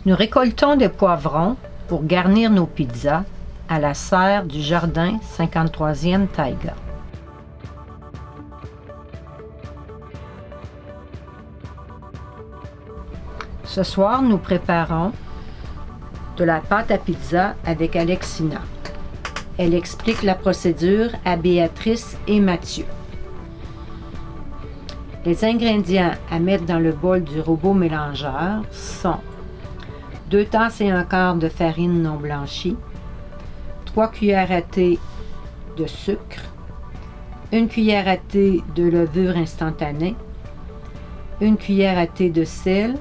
Nous récoltons des poivrons pour garnir nos pizzas à la serre du jardin 53e Taïga. Ce soir, nous préparons de la pâte à pizza avec Alexina. Elle explique la procédure à Béatrice et Mathieu. Les ingrédients à mettre dans le bol du robot mélangeur sont 2 tasses et un quart de farine non blanchie, 3 cuillères à thé de sucre, 1 cuillère à thé de levure instantanée, 1 cuillère à thé de sel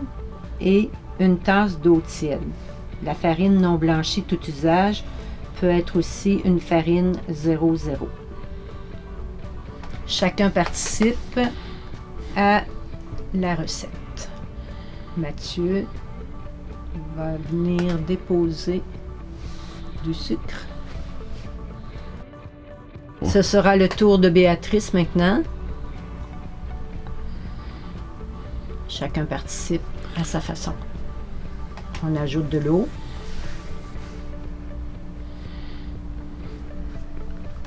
et 1 tasse d'eau tiède. La farine non blanchie tout usage peut être aussi une farine 00. Chacun participe à la recette. Mathieu va venir déposer du sucre. Ce sera le tour de Béatrice maintenant. Chacun participe à sa façon. On ajoute de l'eau.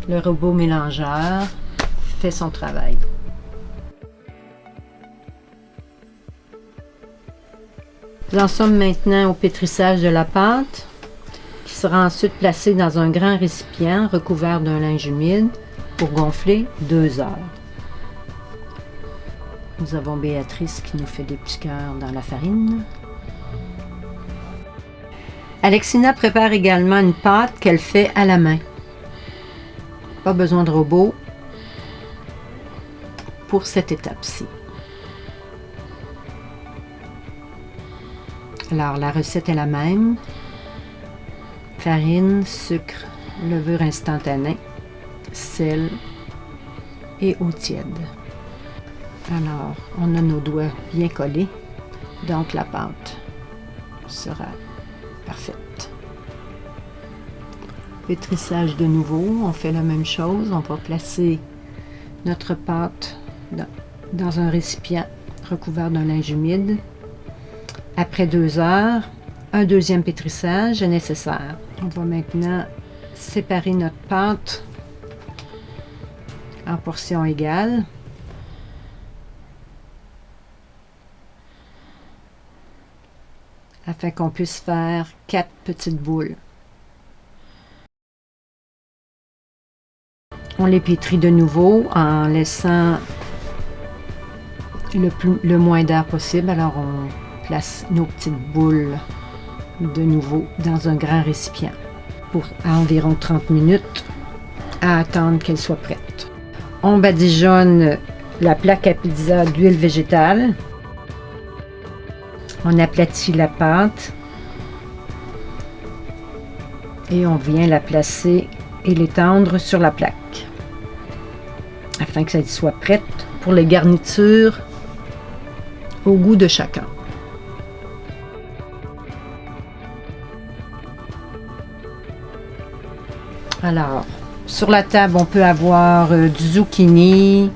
Le robot mélangeur fait son travail. Nous en sommes maintenant au pétrissage de la pâte, qui sera ensuite placée dans un grand récipient recouvert d'un linge humide pour gonfler 2 heures. Nous avons Béatrice qui nous fait des petits cœurs dans la farine. Alexina prépare également une pâte qu'elle fait à la main. Pas besoin de robot pour cette étape-ci. Alors, la recette est la même. Farine, sucre, levure instantanée, sel et eau tiède. Alors, on a nos doigts bien collés, donc la pâte sera parfaite. Pétrissage de nouveau, on fait la même chose. On va placer notre pâte dans un récipient recouvert d'un linge humide. Après 2 heures, un deuxième pétrissage est nécessaire. On va maintenant séparer notre pâte en portions égales. Afin qu'on puisse faire 4 petites boules. On les pétrit de nouveau en laissant le moins d'air possible. Alors on place nos petites boules de nouveau dans un grand récipient pour environ 30 minutes à attendre qu'elles soient prêtes. On badigeonne la plaque à pizza d'huile végétale. On aplatit la pâte et on vient la placer et l'étendre sur la plaque afin que ça soit prête pour les garnitures au goût de chacun. Alors, sur la table, on peut avoir du zucchini,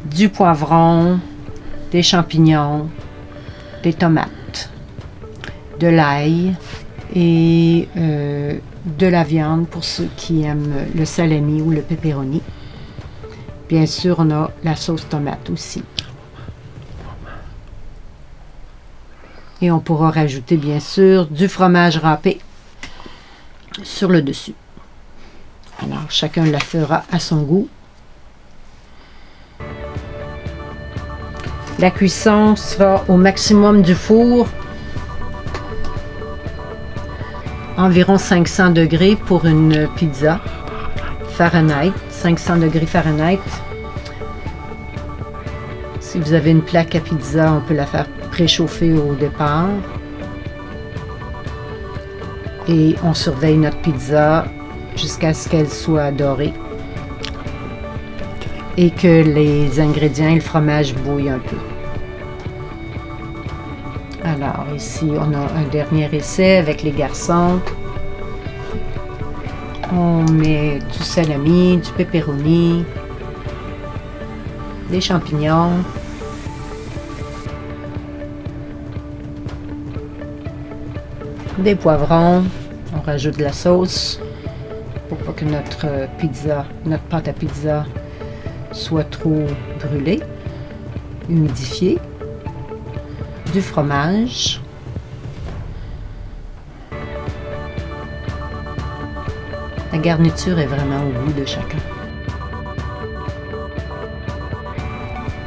du poivron, des champignons, des tomates, de l'ail et de la viande pour ceux qui aiment le salami ou le pepperoni. Bien sûr, on a la sauce tomate aussi. Et on pourra rajouter bien sûr du fromage râpé sur le dessus. Alors, chacun la fera à son goût. La cuisson sera au maximum du four, environ 500 degrés pour une pizza Fahrenheit, 500 degrés Fahrenheit. Si vous avez une plaque à pizza, on peut la faire préchauffer au départ. Et on surveille notre pizza jusqu'à ce qu'elle soit dorée et que les ingrédients et le fromage bouillent un peu. Alors ici, on a un dernier essai avec les garçons. On met du salami, du pepperoni, des champignons. des poivrons, on rajoute de la sauce pour pas que notre pâte à pizza soit trop brûlée, humidifiée, du fromage, la garniture est vraiment au goût de chacun.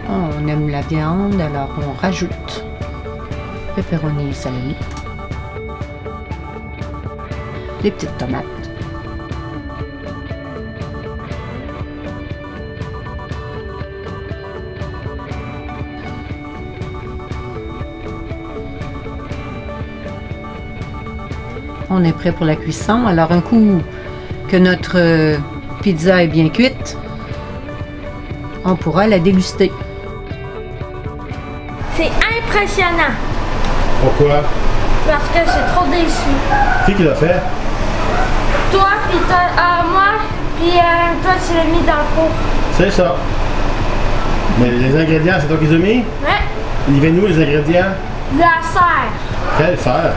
On aime la viande, alors on rajoute pepperoni et salami, des petites tomates, on est prêt pour la cuisson. Alors un coup que notre pizza est bien cuite, on pourra la déguster. C'est impressionnant Pourquoi? parce que c'est trop déçu. Qui l'a fait? Toi, puis moi, puis toi, tu l'as mis dans le four. C'est ça. Mais les ingrédients, c'est toi qui les as mis? Ouais, Ils viennent où les ingrédients? la serre. Quelle serre?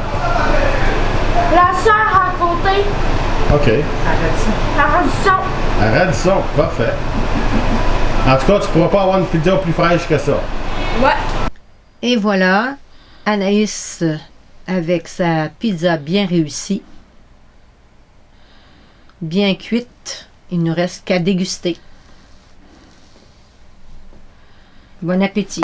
La serre à côté, OK. la radisson. À Radisson, parfait. En tout cas, tu pourras pas avoir une pizza plus fraîche que ça. Ouais. Et voilà, Anaïs avec sa pizza bien réussie, bien cuite. Il ne nous reste qu'à déguster. Bon appétit!